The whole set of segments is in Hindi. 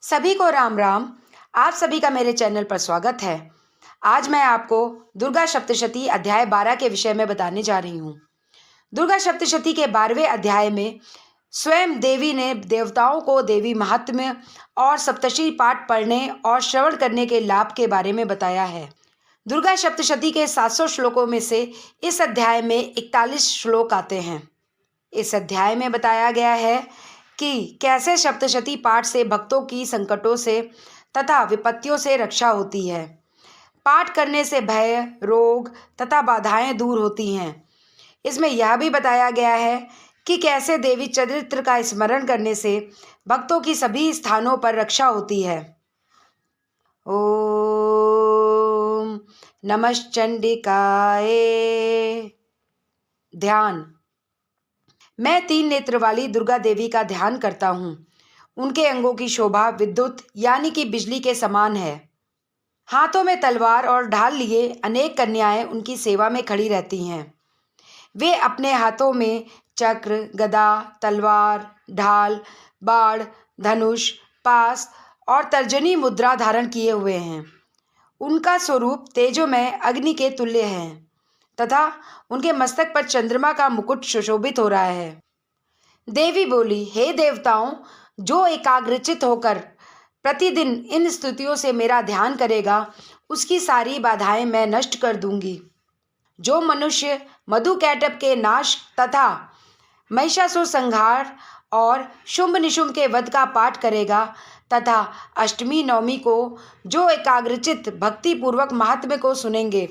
सभी को राम राम। आप सभी का मेरे चैनल पर स्वागत है। आज मैं आपको दुर्गा सप्तशती अध्याय 12 के विषय में बताने जा रही हूँ। दुर्गा सप्तशती के 12वें अध्याय में स्वयं देवी ने देवताओं को देवी महात्म्य और सप्तशती पाठ पढ़ने और श्रवण करने के लाभ के बारे में बताया है। दुर्गा सप्तशती के 700 श्लोकों में से इस अध्याय में 41 श्लोक आते हैं। इस अध्याय में बताया गया है कि कैसे सप्तशती पाठ से भक्तों की संकटों से तथा विपत्तियों से रक्षा होती है। पाठ करने से भय, रोग तथा बाधाएं दूर होती हैं। इसमें यह भी बताया गया है कि कैसे देवी चरित्र का स्मरण करने से भक्तों की सभी स्थानों पर रक्षा होती है। ओम नमश्चंडिकाय। ध्यान। मैं 3 नेत्र वाली दुर्गा देवी का ध्यान करता हूँ। उनके अंगों की शोभा विद्युत यानी कि बिजली के समान है। हाथों में तलवार और ढाल लिए अनेक कन्याएं उनकी सेवा में खड़ी रहती हैं। वे अपने हाथों में चक्र, गदा, तलवार, ढाल, बाण, धनुष, पास और तर्जनी मुद्रा धारण किए हुए हैं। उनका स्वरूप तेजोमय अग्नि के तुल्य है तथा उनके मस्तक पर चंद्रमा का मुकुट सुशोभित हो रहा है। देवी बोली, हे देवताओं, जो एकाग्रचित होकर प्रतिदिन इन स्तुतियों से मेरा ध्यान करेगा, उसकी सारी बाधाएं मैं नष्ट कर दूंगी। जो मनुष्य मधुकैटभ के नाश तथा महिषासुर संहार और शुंभ निशुंभ के वध का पाठ करेगा तथा अष्टमी नवमी को जो एकाग्रचित भक्ति पूर्वक महात्म्य को सुनेंगे,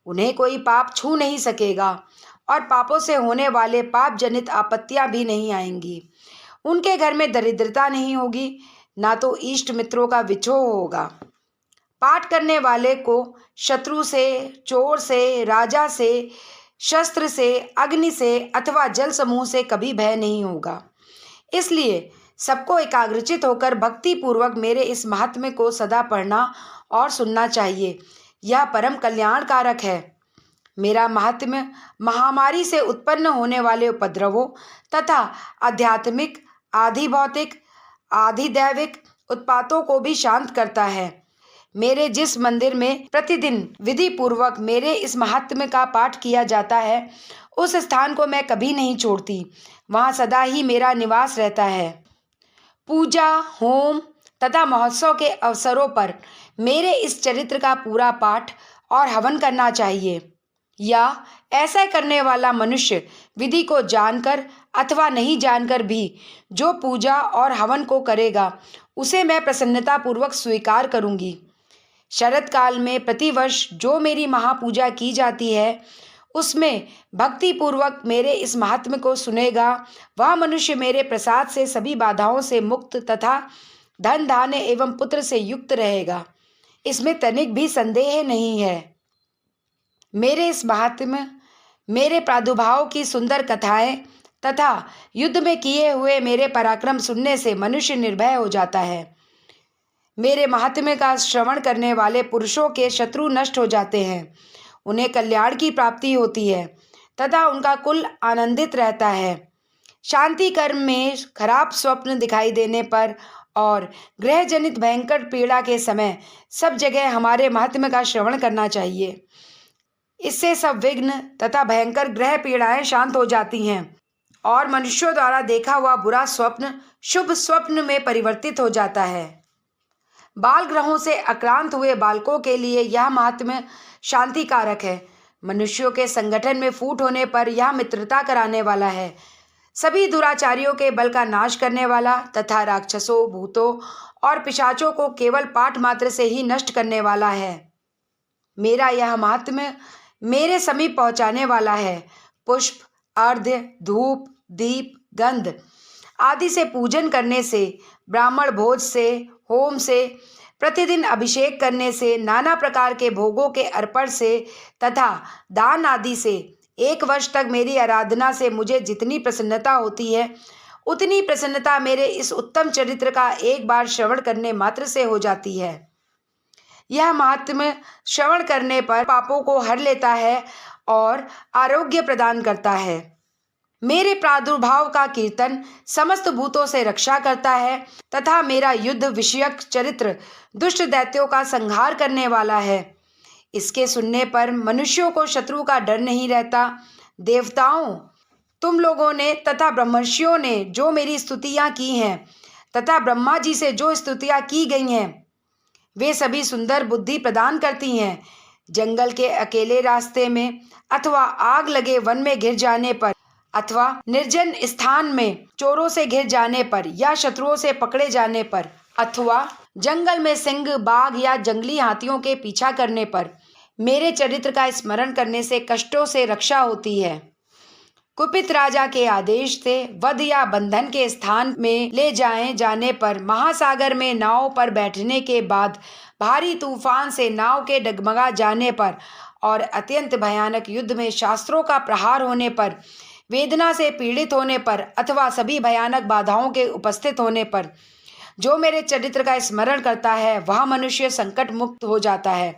उन्हें कोई पाप छू नहीं सकेगा और पापों से होने वाले पाप जनित आपत्तियां भी नहीं आएंगी। उनके घर में दरिद्रता नहीं होगी, ना तो इष्ट मित्रों का विछोह होगा। पाठ करने वाले को शत्रु से, चोर से, राजा से, शस्त्र से, अग्नि से अथवा जल समूह से कभी भय नहीं होगा। इसलिए सबको एकाग्रचित होकर भक्ति पूर्वक मेरे इस महात्म्य को सदा पढ़ना और सुनना चाहिए। यह परम कल्याणकारक है। मेरा महात्म्य महामारी से उत्पन्न होने वाले उपद्रवों तथा आध्यात्मिक, आधि भौतिक, आधि दैविक उत्पातों को भी शांत करता है। मेरे जिस मंदिर में प्रतिदिन विधि पूर्वक मेरे इस महात्म्य का पाठ किया जाता है, उस स्थान को मैं कभी नहीं छोड़ती। वहाँ सदा ही मेरा निवास रहता है। पूजा, होम तथा महोत्सव के अवसरों पर मेरे इस चरित्र का पूरा पाठ और हवन करना चाहिए। या ऐसा करने वाला मनुष्य विधि को जानकर अथवा नहीं जानकर भी जो पूजा और हवन को करेगा, उसे मैं प्रसन्नता पूर्वक स्वीकार करूंगी। शरद काल में प्रतिवर्ष जो मेरी महापूजा की जाती है, उसमें भक्ति पूर्वक मेरे इस महात्म्य को सुनेगा, वह मनुष्य मेरे प्रसाद से सभी बाधाओं से मुक्त तथा धन धान्य एवं पुत्र से युक्त रहेगा। इसमें तनिक भी संदेह नहीं है। मेरे इस महात्म्य, मेरे प्रादुर्भाव की सुंदर कथाएं तथा युद्ध में किए हुए मेरे पराक्रम सुनने से मनुष्य निर्भय हो जाता है। मेरे महात्म्य का श्रवण करने वाले पुरुषों के शत्रु नष्ट हो जाते हैं, उन्हें कल्याण की प्राप्ति होती है तथा उनका कुल आनंदित रहता है। शांति कर्म में खराब स्वप्न दिखाई देने पर और ग्रह जनित भयंकर पीड़ा के समय सब जगह हमारे महात्म्य का श्रवण करना चाहिए। इससे सब विघ्न तथा भयंकर ग्रह पीड़ाएं शांत हो जाती हैं और मनुष्यों द्वारा देखा हुआ बुरा स्वप्न शुभ स्वप्न में परिवर्तित हो जाता है। बाल ग्रहों से आक्रांत हुए बालकों के लिए यह महात्म्य शांति कारक है। मनुष्यों के संगठन में फूट होने पर यह मित्रता कराने वाला है। सभी दुराचारियों के बल का नाश करने वाला तथा राक्षसों, भूतों और पिशाचों को केवल पाठ मात्र से ही नष्ट करने वाला है। मेरा यह महात्म्य मेरे समीप पहुंचाने वाला है। पुष्प, अर्घ्य, धूप, दीप, गंध आदि से पूजन करने से, ब्राह्मण भोज से, होम से, प्रतिदिन अभिषेक करने से, नाना प्रकार के भोगों के अर्पण से तथा दान आदि से 1 वर्ष तक मेरी आराधना से मुझे जितनी प्रसन्नता होती है, उतनी प्रसन्नता मेरे इस उत्तम चरित्र का एक बार श्रवण करने मात्र से हो जाती है। यह महात्म्य श्रवण करने पर पापों को हर लेता है और आरोग्य प्रदान करता है। मेरे प्रादुर्भाव का कीर्तन समस्त भूतों से रक्षा करता है तथा मेरा युद्ध विषयक चरित्र दुष्ट दैत्यों का संहार करने वाला है। इसके सुनने पर मनुष्यों को शत्रु का डर नहीं रहता। देवताओं, तुम लोगों ने तथा ब्रह्मर्षियों ने जो मेरी स्तुतियाँ की हैं तथा ब्रह्मा जी से जो स्तुतियाँ की गई हैं, वे सभी सुंदर बुद्धि प्रदान करती हैं। जंगल के अकेले रास्ते में अथवा आग लगे वन में घिर जाने पर अथवा निर्जन स्थान में चोरों से घिर जाने पर या शत्रुओं से पकड़े जाने पर अथवा जंगल में सिंह, बाघ या जंगली हाथियों के पीछा करने पर मेरे चरित्र का स्मरण करने से कष्टों से रक्षा होती है। कुपित राजा के आदेश से वध या बंधन के स्थान में ले जाने पर महासागर में नाव पर बैठने के बाद भारी तूफान से नाव के डगमगा जाने पर और अत्यंत भयानक युद्ध में शास्त्रों का प्रहार होने पर, वेदना से पीड़ित होने पर अथवा सभी भयानक बाधाओं के उपस्थित होने पर जो मेरे चरित्र का स्मरण करता है वह मनुष्य संकट मुक्त हो जाता है।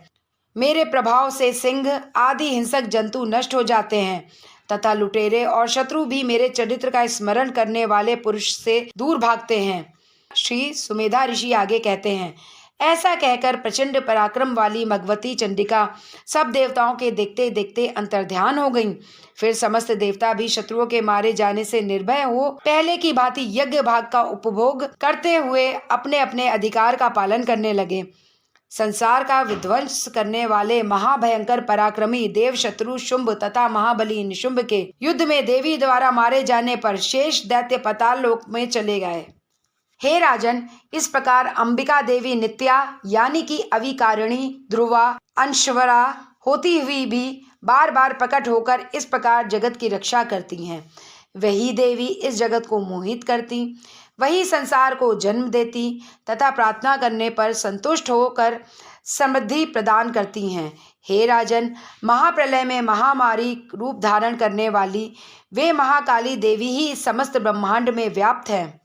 मेरे प्रभाव से सिंह आदि हिंसक जंतु नष्ट हो जाते हैं तथा लुटेरे और शत्रु भी मेरे चरित्र का स्मरण करने वाले पुरुष से दूर भागते हैं। श्री सुमेधा ऋषि आगे कहते हैं, ऐसा कहकर प्रचंड पराक्रम वाली मगवती चंडिका सब देवताओं के देखते देखते अंतर्ध्यान हो गईं। फिर समस्त देवता भी शत्रुओं के मारे जाने से निर्भय हो पहले की भांति यज्ञ भाग का उपभोग करते हुए अपने अपने अधिकार का पालन करने लगे। संसार का विध्वंस करने वाले महाभयंकर पराक्रमी देव शत्रु शुंभ तथा महाबली निशुंभ के युद्ध में देवी द्वारा मारे जाने पर शेष दैत्य पाताल लोक में चले गए। हे राजन, इस प्रकार अंबिका देवी नित्या यानी कि अविकारिणी, ध्रुवा, अंशवरा होती हुई भी बार बार प्रकट होकर इस प्रकार जगत की रक्षा करती हैं। वही देवी इस जगत को मोहित करती, वही संसार को जन्म देती तथा प्रार्थना करने पर संतुष्ट होकर समृद्धि प्रदान करती हैं। हे राजन, महाप्रलय में महामारी रूप धारण करने वाली वे महाकाली देवी ही इस समस्त ब्रह्मांड में व्याप्त हैं।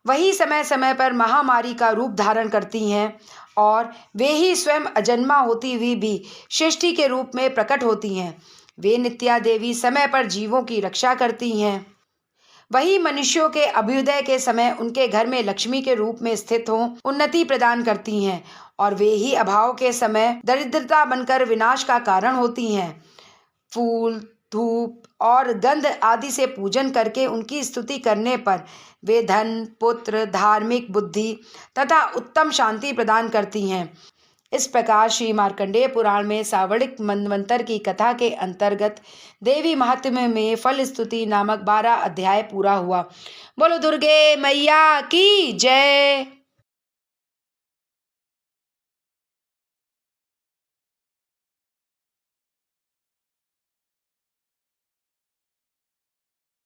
वही समय समय पर महामारी का रूप धारण करती हैं और वे ही स्वयं अजन्मा होती हुई भी सृष्टि के रूप में प्रकट होती हैं। वे नित्या देवी समय पर जीवों की रक्षा करती हैं। वही मनुष्यों के अभ्युदय के समय उनके घर में लक्ष्मी के रूप में स्थित हों उन्नति प्रदान करती हैं और वे ही अभाव के समय दरिद्रता बनकर विनाश का कारण होती हैं। फूल, धूप और गंध आदि से पूजन करके उनकी स्तुति करने पर वे धन, पुत्र, धार्मिक बुद्धि तथा उत्तम शांति प्रदान करती हैं। इस प्रकार श्री मार्कंडेय पुराण में सावर्णिक मनवंतर की कथा के अंतर्गत देवी महात्म्य में फल स्तुति नामक 12 अध्याय पूरा हुआ। बोलो दुर्गे मैया की जय।